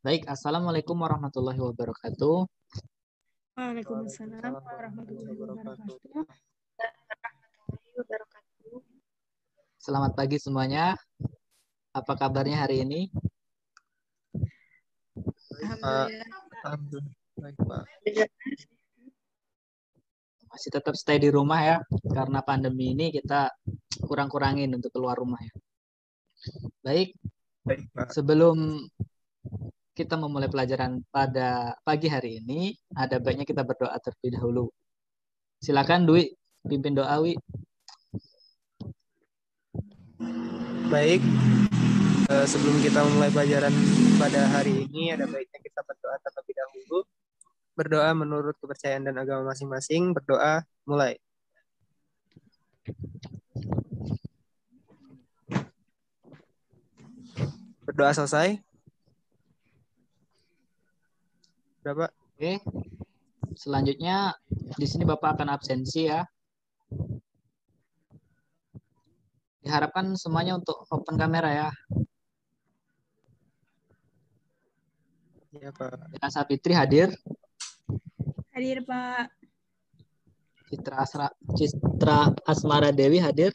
Baik, Assalamualaikum warahmatullahi wabarakatuh. Waalaikumsalam Waalaikumsalam warahmatullahi warahmatullahi wabarakatuh. wabarakatuh. Selamat pagi semuanya. Apa kabarnya hari ini? Baik, Pak. Alhamdulillah. Alhamdulillah. Baik, Pak. Masih tetap stay di rumah ya, karena pandemi ini kita kurang-kurangin untuk keluar rumah ya. Baik, Baik, Pak. sebelum kita memulai pelajaran pada pagi hari ini, ada baiknya kita berdoa terlebih dahulu. Silakan Dwi, pimpin doa Wi. Baik, sebelum kita memulai pelajaran pada hari ini, ada baiknya kita berdoa terlebih dahulu. Berdoa menurut kepercayaan dan agama masing-masing. Berdoa, mulai. Berdoa selesai. Berapa? Oke. Selanjutnya di sini Bapak akan absensi ya. Diharapkan semuanya untuk open kamera ya. Ya, Pak. Ya, Sapitri hadir. Hadir Pak. Citra Asmara Dewi hadir.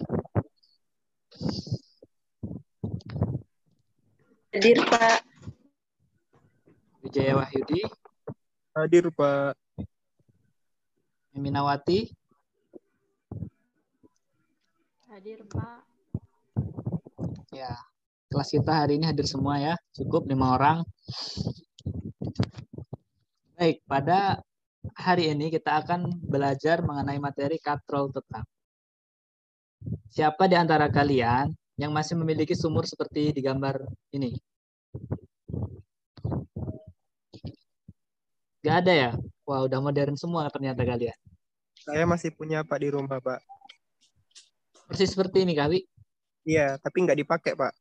Hadir Pak. Wijaya Wahyudi. Hadir, Pak. Eminawati. Hadir Pak. Ya, kelas kita hari ini hadir semua ya. Cukup 5 orang. Baik, pada hari ini kita akan belajar mengenai materi katrol tetap. Siapa di antara kalian yang masih memiliki sumur seperti di gambar ini? Gak ada ya? Wah, udah modern semua ternyata kalian. Saya masih punya, Pak, di rumah, Pak. Persis seperti ini, Kawi. Iya, tapi nggak dipakai, Pak.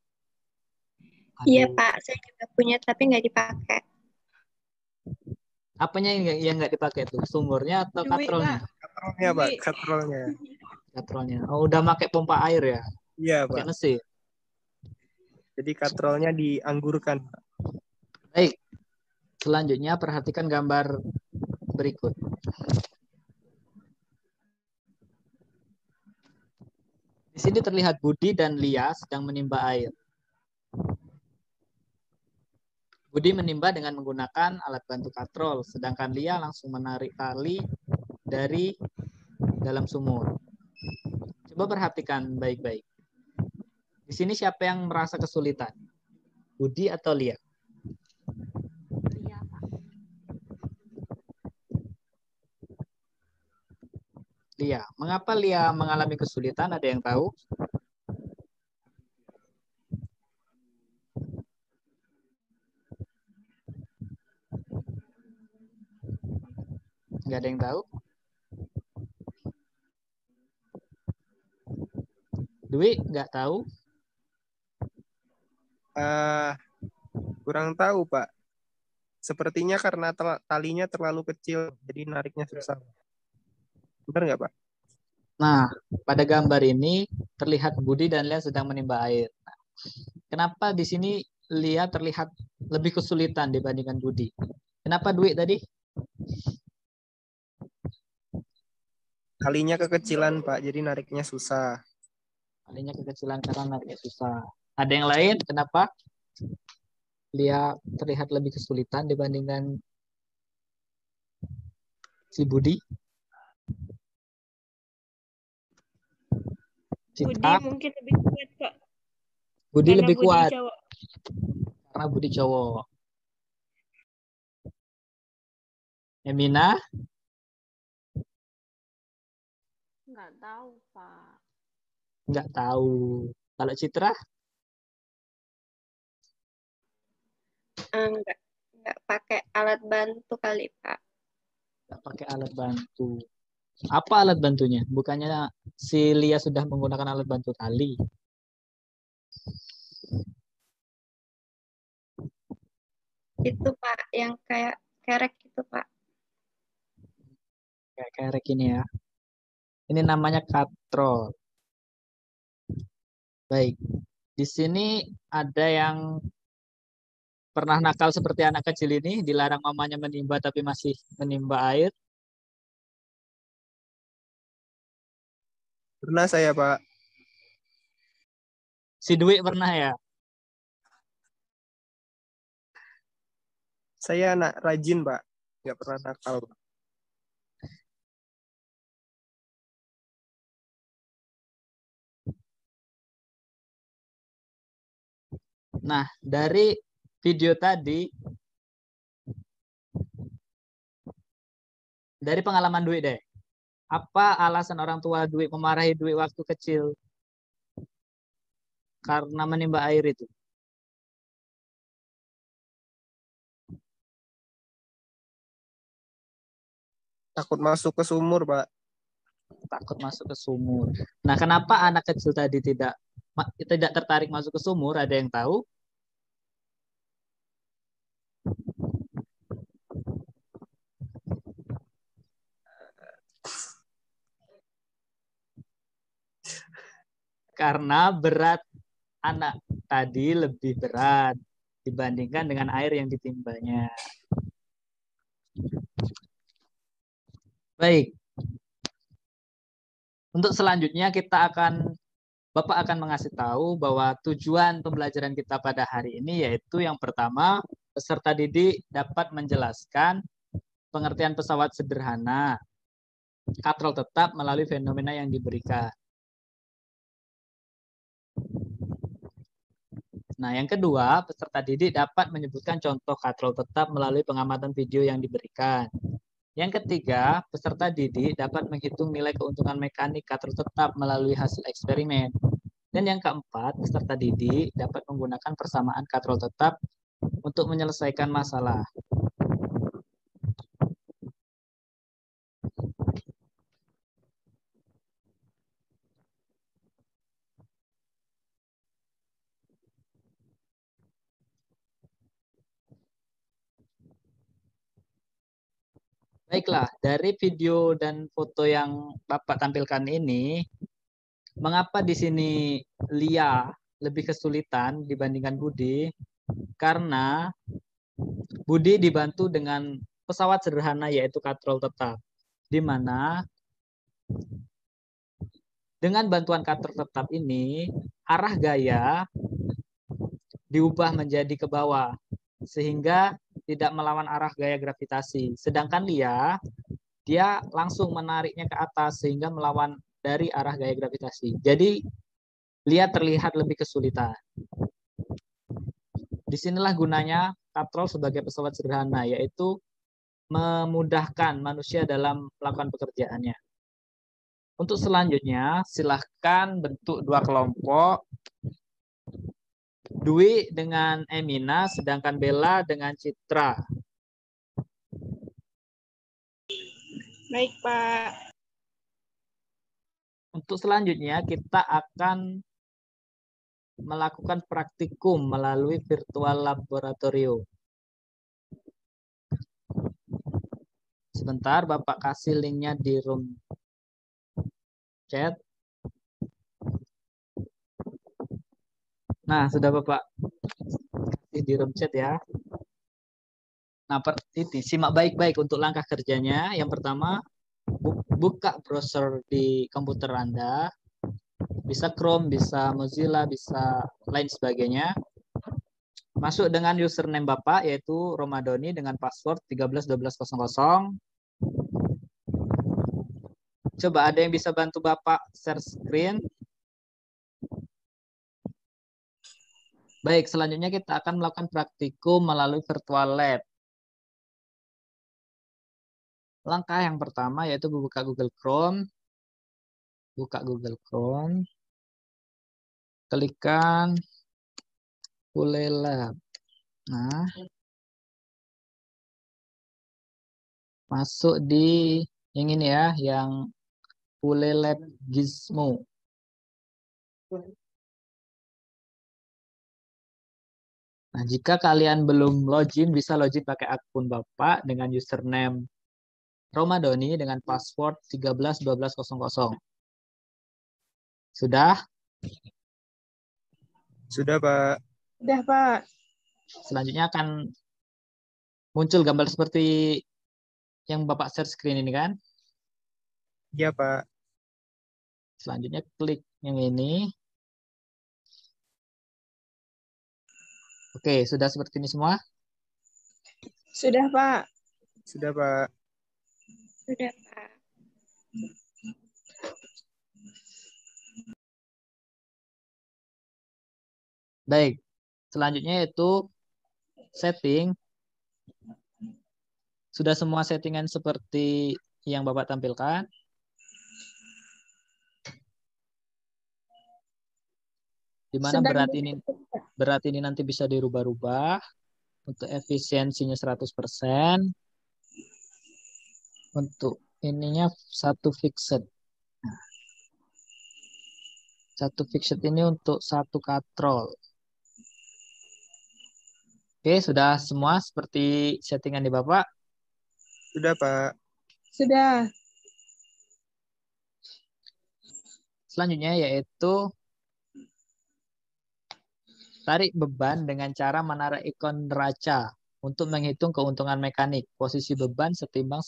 Iya Aduh. Pak, saya juga punya tapi nggak dipakai. Apanya yang nggak dipakai tuh? Sumurnya atau Duit katrolnya? Pak. Katrolnya, Pak. Duit. Katrolnya. Katrolnya. Oh, udah pakai pompa air ya? Iya, Pakai Pak. mesin. Jadi katrolnya dianggurkan, Pak. Baik. Selanjutnya perhatikan gambar berikut. Di sini terlihat Budi dan Lia sedang menimba air. Budi menimba dengan menggunakan alat bantu katrol, sedangkan Lia langsung menarik tali dari dalam sumur. Coba perhatikan baik-baik. Di sini siapa yang merasa kesulitan? Budi atau Lia? Iya Pak. Lia. Mengapa Lia mengalami kesulitan? Ada yang tahu? Nggak ada yang tahu? Dwi, nggak tahu? Kurang tahu, Pak. Sepertinya karena talinya terlalu kecil, jadi nariknya susah. Benar nggak, Pak? Nah, pada gambar ini terlihat Budi dan Lia sedang menimba air. Kenapa di sini Lia terlihat lebih kesulitan dibandingkan Budi? Kenapa Dwi tadi? Talinya kekecilan, Pak, jadi nariknya susah. Talinya kekecilan karena nariknya susah. Ada yang lain? Kenapa Lia terlihat lebih kesulitan dibandingkan si Budi? Budi Citra? mungkin lebih kuat Pak. Budi Karena lebih Budi kuat cowok. karena Budi cowok. Emina? Nggak tahu Pak. Nggak tahu. Kalau Citra? Nggak pakai alat bantu kali Pak. Nggak pakai alat bantu. Apa alat bantunya? Bukannya si Lia sudah menggunakan alat bantu tali? Itu Pak yang kayak kerek gitu Pak. Kayak kerek ini ya. Ini namanya katrol. Baik. Di sini ada yang Pernah nakal seperti anak kecil ini, dilarang mamanya menimba tapi masih menimba air? Pernah saya, Pak. Si Dwi pernah ya? Saya anak rajin, Pak. Nggak pernah nakal, Pak. Nah, dari video tadi, dari pengalaman Dwi deh, apa alasan orang tua Dwi memarahi Dwi waktu kecil karena menimba air itu? Takut masuk ke sumur, Pak. Takut masuk ke sumur. Nah, kenapa anak kecil tadi tidak tertarik masuk ke sumur? Ada yang tahu? Karena berat anak tadi lebih berat dibandingkan dengan air yang ditimbanya. Baik. Untuk selanjutnya Bapak akan mengasih tahu bahwa tujuan pembelajaran kita pada hari ini yaitu yang pertama, peserta didik dapat menjelaskan pengertian pesawat sederhana, katrol tetap melalui fenomena yang diberikan. Nah, yang kedua, peserta didik dapat menyebutkan contoh katrol tetap melalui pengamatan video yang diberikan. Yang ketiga, peserta didik dapat menghitung nilai keuntungan mekanik katrol tetap melalui hasil eksperimen. Dan yang keempat, peserta didik dapat menggunakan persamaan katrol tetap untuk menyelesaikan masalah. Baiklah, dari video dan foto yang Bapak tampilkan ini, mengapa di sini Lia lebih kesulitan dibandingkan Budi? Karena Budi dibantu dengan pesawat sederhana yaitu katrol tetap, di mana dengan bantuan katrol tetap ini arah gaya diubah menjadi ke bawah sehingga tidak melawan arah gaya gravitasi. Sedangkan dia langsung menariknya ke atas sehingga melawan dari arah gaya gravitasi. Jadi Lia terlihat lebih kesulitan. Disinilah gunanya katrol sebagai pesawat sederhana, yaitu memudahkan manusia dalam melakukan pekerjaannya. Untuk selanjutnya, silahkan bentuk dua kelompok. Dwi dengan Emina, sedangkan Bella dengan Citra. Baik, Pak. Untuk selanjutnya, kita akan melakukan praktikum melalui virtual laboratorium. Sebentar, Bapak kasih linknya di room chat. Nah, sudah Bapak kasih di room chat ya. Nah, simak baik-baik untuk langkah kerjanya. Yang pertama, buka browser di komputer Anda. Bisa Chrome, bisa Mozilla, bisa lain sebagainya. Masuk dengan username Bapak, yaitu Romadoni dengan password 131200. Coba ada yang bisa bantu Bapak share screen? Baik, selanjutnya kita akan melakukan praktikum melalui virtual lab. Langkah yang pertama yaitu buka Google Chrome. Buka Google Chrome. Klikkan Pule Lab. Nah, masuk di yang ini ya, yang Pule Lab Gizmo. Nah, jika kalian belum login, bisa login pakai akun Bapak dengan username Romadoni dengan password 131200. Sudah? Sudah, Pak. Udah, Pak. Selanjutnya akan muncul gambar seperti yang Bapak share screen ini kan. Iya, Pak. Selanjutnya klik yang ini. Oke, sudah seperti ini semua? Sudah, Pak. Sudah, Pak. Sudah, Pak. Baik. Selanjutnya yaitu setting. Sudah semua settingan seperti yang Bapak tampilkan. Di mana berat ini nanti bisa dirubah-rubah. Untuk efisiensinya 100%. Untuk ininya satu fixed. Satu fixed ini untuk satu katrol. Oke, sudah semua seperti settingan di Bapak? Sudah, Pak. Sudah. Selanjutnya yaitu tarik beban dengan cara menarik ikon neraca untuk menghitung keuntungan mekanik. Posisi beban setimbang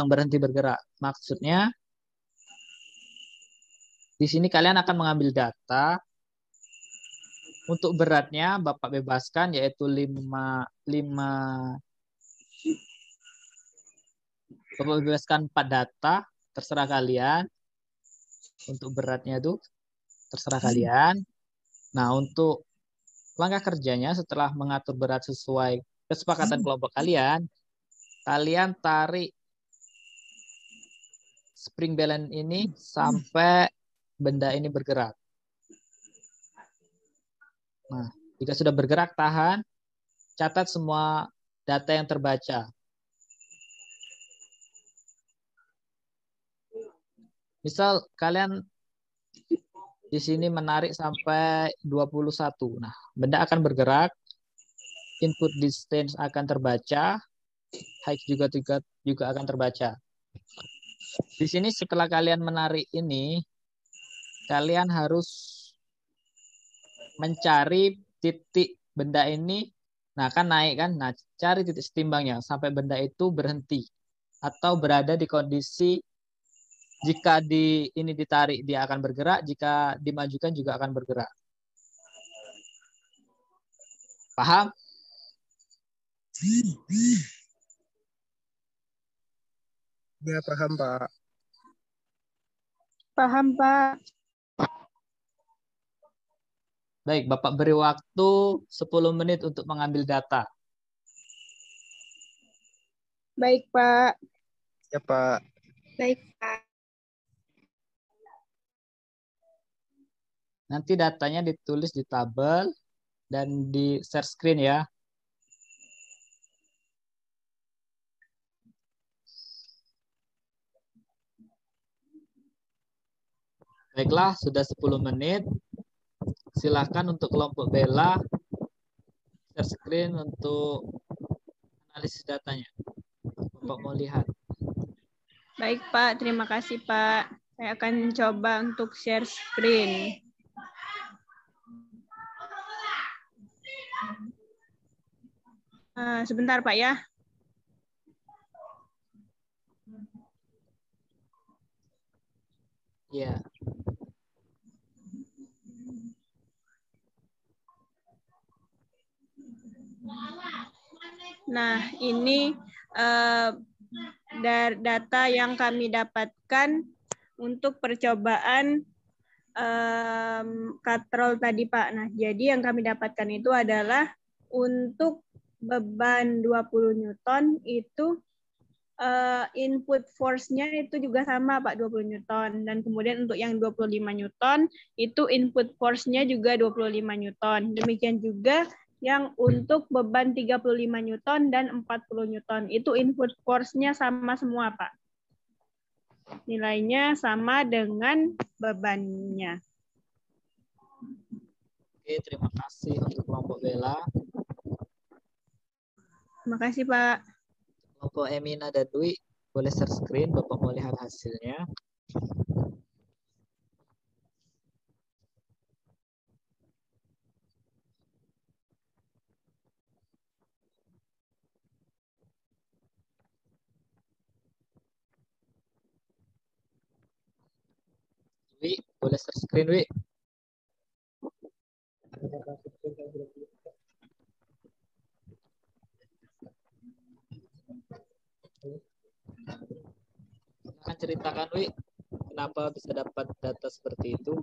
berhenti bergerak. Maksudnya di sini kalian akan mengambil data. Untuk beratnya Bapak bebaskan yaitu 5 Bapak bebaskan 4 data, terserah kalian. Untuk beratnya itu terserah kalian. Nah, untuk langkah kerjanya setelah mengatur berat sesuai kesepakatan kelompok kalian, kalian tarik spring balance ini sampai benda ini bergerak. Nah, jika sudah bergerak, tahan, catat semua data yang terbaca. Misal kalian di sini menarik sampai 21. Nah, benda akan bergerak, input distance akan terbaca, height juga akan terbaca. Di sini setelah kalian menarik ini, kalian harus mencari titik benda ini. Nah, kan naik kan? Nah, cari titik setimbangnya sampai benda itu berhenti atau berada di kondisi jika ini ditarik dia akan bergerak, jika dimajukan juga akan bergerak. Paham? Ya, paham, Pak. Paham, Pak. Baik, Bapak beri waktu 10 menit untuk mengambil data. Baik, Pak. Ya, Pak. Baik, Pak. Nanti datanya ditulis di tabel dan di share screen ya. Baiklah, sudah 10 menit. Silakan untuk kelompok Bella share screen untuk analisis datanya. Bapak mau lihat. Baik, Pak. Terima kasih, Pak. Saya akan coba untuk share screen. Sebentar, Pak ya. Iya. Nah, ini data yang kami dapatkan untuk percobaan katrol tadi, Pak. Nah, jadi yang kami dapatkan itu adalah untuk beban 20 Newton itu input force-nya itu juga sama, Pak, 20 Newton. Dan kemudian untuk yang 25 Newton itu input force-nya juga 25 Newton. Demikian juga yang untuk beban 35 Newton dan 40 Newton itu input force-nya sama semua, Pak. Nilainya sama dengan bebannya. Oke, terima kasih untuk kelompok Bella. Terima kasih, Pak. Kelompok Emina dan Dwi boleh share screen. Bapak mau lihat hasilnya. Wi, boleh share screen, Wi. Silahkan ceritakan, Wi, kenapa bisa dapat data seperti itu?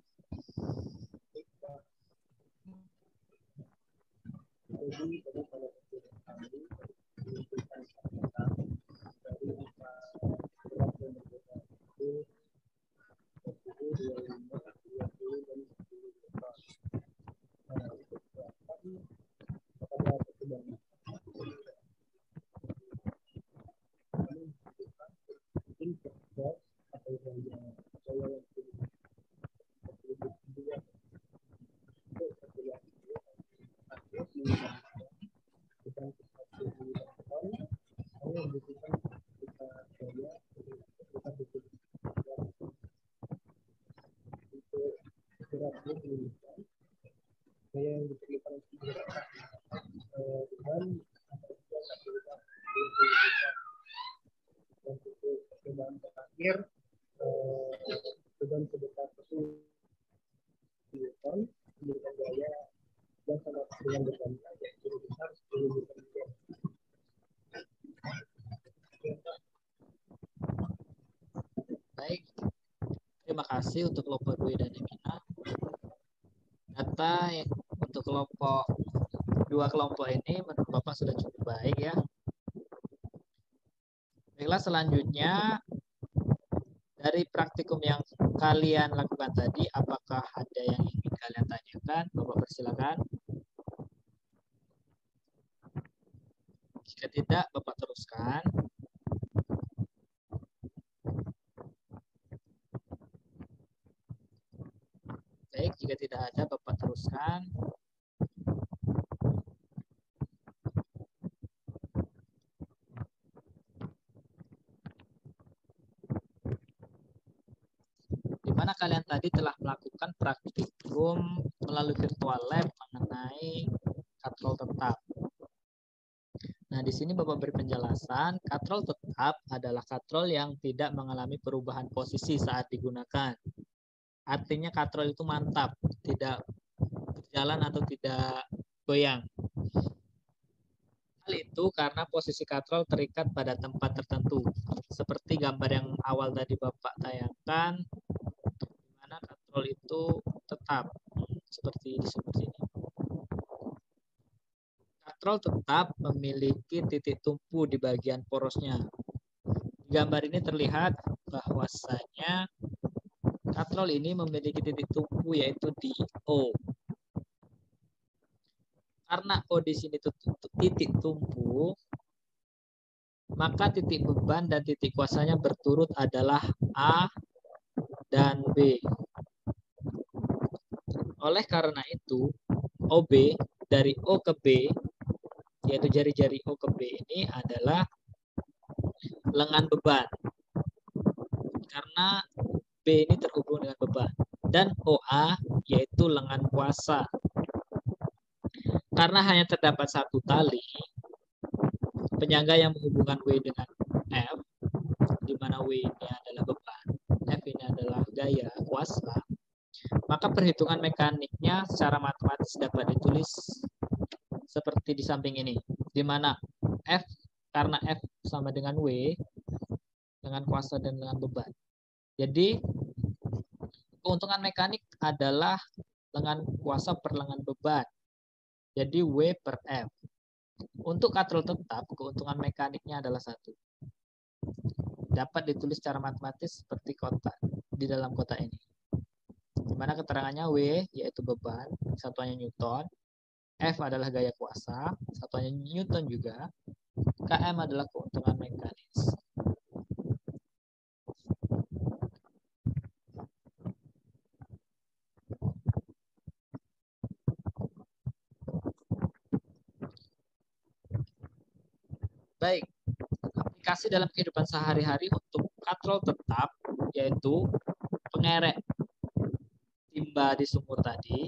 Baik, terima kasih untuk kelompok Dwi dan Emina. Data untuk dua kelompok ini menurut Bapak sudah cukup baik ya. Baiklah, selanjutnya dari praktikum yang kalian lakukan tadi, apakah ada yang ingin kalian tanyakan? Bapak persilakan. Jika tidak, Bapak teruskan. Baik, jika tidak ada, Bapak teruskan. Di mana kalian tadi telah melakukan praktikum melalui virtual lab mengenai katrol tetap. Nah, di sini Bapak beri penjelasan, katrol tetap adalah katrol yang tidak mengalami perubahan posisi saat digunakan. Artinya katrol itu mantap, tidak berjalan atau tidak goyang. Hal itu karena posisi katrol terikat pada tempat tertentu. Seperti gambar yang awal tadi Bapak tayangkan, di mana katrol itu tetap, seperti disebut ini. Katrol tetap memiliki titik tumpu di bagian porosnya. Di gambar ini terlihat bahwasanya katrol ini memiliki titik tumpu yaitu di O. Karena O di sini titik tumpu, maka titik beban dan titik kuasanya berturut adalah A dan B. Oleh karena itu, OB dari O ke B, yaitu jari-jari O ke B ini adalah lengan beban. Karena B ini terhubung dengan beban. Dan OA yaitu lengan kuasa. Karena hanya terdapat satu tali, penyangga yang menghubungkan W dengan F, di mana W ini adalah beban, F ini adalah gaya kuasa, maka perhitungan mekaniknya secara matematis dapat ditulis seperti di samping ini, di mana F, karena F sama dengan W, dengan kuasa dan dengan beban. Jadi, keuntungan mekanik adalah lengan kuasa per lengan beban. Jadi, W per F. Untuk katrol tetap, keuntungan mekaniknya adalah 1. Dapat ditulis secara matematis seperti kotak di dalam kotak ini. Di mana keterangannya W, yaitu beban, satuannya Newton. F adalah gaya kuasa, satuannya Newton juga. KM adalah keuntungan mekanis. Baik, aplikasi dalam kehidupan sehari-hari untuk katrol tetap, yaitu pengerek timba di sumur tadi.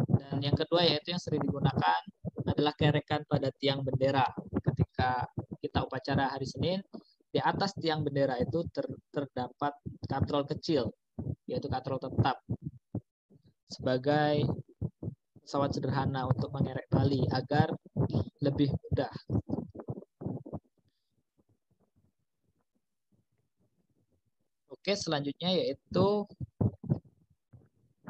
Dan yang kedua yaitu yang sering digunakan adalah kerekan pada tiang bendera. Ketika kita upacara hari Senin, di atas tiang bendera itu terdapat katrol kecil. yaitu katrol tetap, sebagai pesawat sederhana untuk mengerek tali agar lebih mudah. Oke, selanjutnya yaitu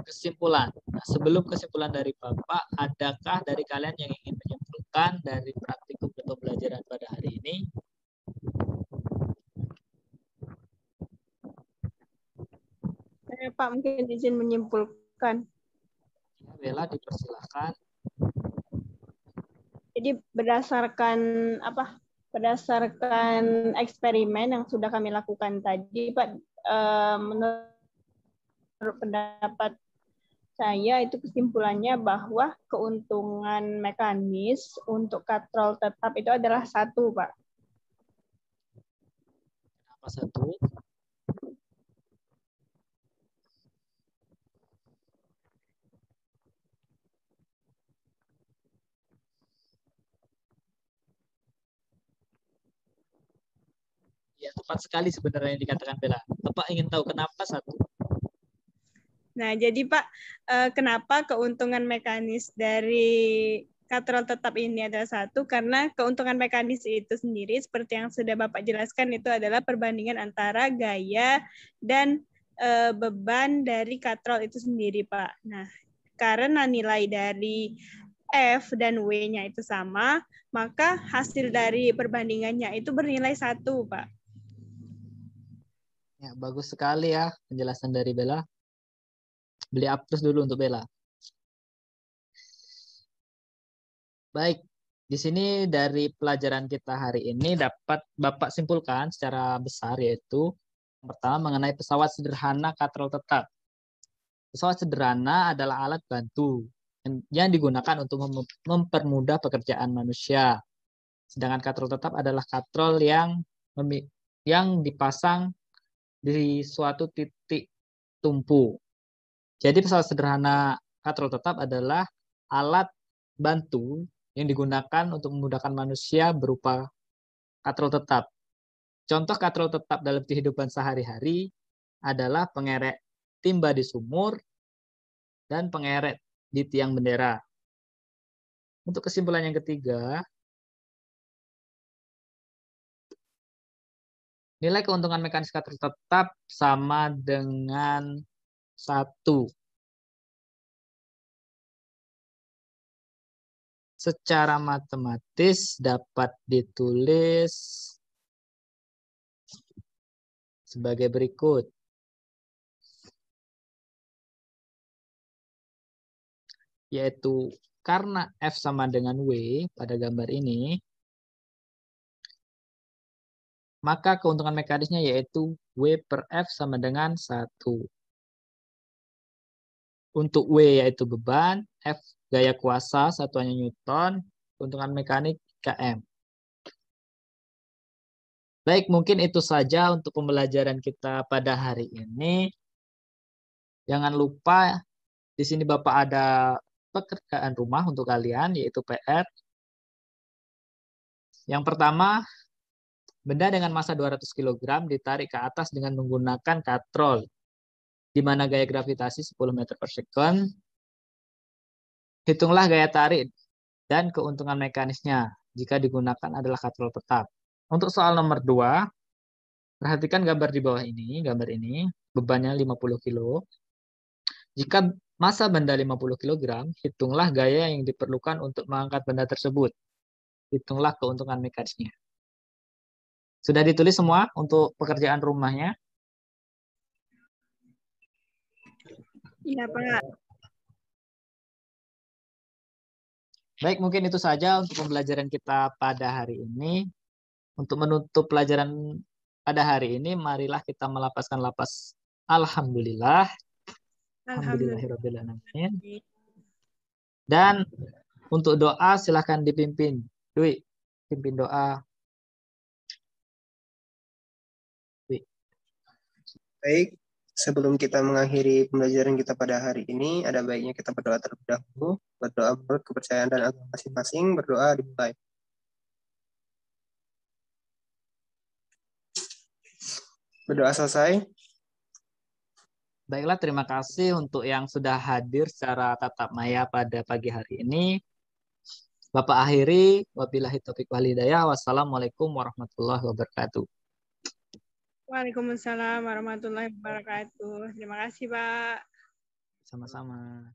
kesimpulan. Nah, sebelum kesimpulan dari Bapak, adakah dari kalian yang ingin menyimpulkan dari praktikum atau pembelajaran pada hari ini? Saya Pak mungkin izin menyimpulkan. Ya, Bella, dipersilahkan. Jadi berdasarkan eksperimen yang sudah kami lakukan tadi, Pak, menurut pendapat saya itu kesimpulannya bahwa keuntungan mekanis untuk katrol tetap itu adalah satu, Pak. Apa satu? Ya, tepat sekali sebenarnya yang dikatakan Bella. Bapak ingin tahu kenapa satu? Nah, jadi Pak, kenapa keuntungan mekanis dari katrol tetap ini adalah satu? Karena keuntungan mekanis itu sendiri, seperti yang sudah Bapak jelaskan, itu adalah perbandingan antara gaya dan beban dari katrol itu sendiri, Pak. Nah, karena nilai dari F dan W-nya itu sama, maka hasil dari perbandingannya itu bernilai satu, Pak. Ya, bagus sekali ya penjelasan dari Bella. Beli plus dulu untuk Bella. Baik, di sini dari pelajaran kita hari ini dapat Bapak simpulkan secara besar, yaitu yang pertama mengenai pesawat sederhana katrol tetap. Pesawat sederhana adalah alat bantu yang digunakan untuk mempermudah pekerjaan manusia. Sedangkan katrol tetap adalah katrol yang dipasang di suatu titik tumpu. Jadi pesawat sederhana katrol tetap adalah alat bantu yang digunakan untuk memudahkan manusia berupa katrol tetap. Contoh katrol tetap dalam kehidupan sehari-hari adalah pengerek timba di sumur dan pengerek di tiang bendera. Untuk kesimpulan yang ketiga, nilai keuntungan mekanis katrol tetap sama dengan 1. Secara matematis dapat ditulis sebagai berikut. Yaitu karena F sama dengan W pada gambar ini, maka keuntungan mekanisnya yaitu W per F sama dengan 1. Untuk W yaitu beban, F gaya kuasa, satuannya Newton, keuntungan mekanik km. Baik, mungkin itu saja untuk pembelajaran kita pada hari ini. Jangan lupa di sini Bapak ada pekerjaan rumah untuk kalian, yaitu PR. Yang pertama, benda dengan massa 200 kg ditarik ke atas dengan menggunakan katrol, di mana gaya gravitasi 10 meter per second. Hitunglah gaya tarik dan keuntungan mekanisnya jika digunakan adalah katrol tetap. Untuk soal nomor 2, perhatikan gambar di bawah ini, bebannya 50 kg. Jika massa benda 50 kg, hitunglah gaya yang diperlukan untuk mengangkat benda tersebut. Hitunglah keuntungan mekanisnya. Sudah ditulis semua untuk pekerjaan rumahnya? Iya, Pak. Baik, mungkin itu saja untuk pembelajaran kita pada hari ini. Untuk menutup pelajaran pada hari ini, marilah kita melapaskan lapas Alhamdulillah. Alhamdulillahirrahmanirrahim. Dan untuk doa silahkan dipimpin. Dwi, pimpin doa. Dwi. Baik, sebelum kita mengakhiri pembelajaran kita pada hari ini, ada baiknya kita berdoa terlebih dahulu. Berdoa menurut kepercayaan dan agama masing-masing. Berdoa dimulai. Berdoa selesai. Baiklah, terima kasih untuk yang sudah hadir secara tatap maya pada pagi hari ini. Bapak akhiri, wabillahi taufiq wal hidayah. Wassalamualaikum warahmatullahi wabarakatuh. Waalaikumsalam warahmatullahi wabarakatuh. Terima kasih, Pak. Sama-sama.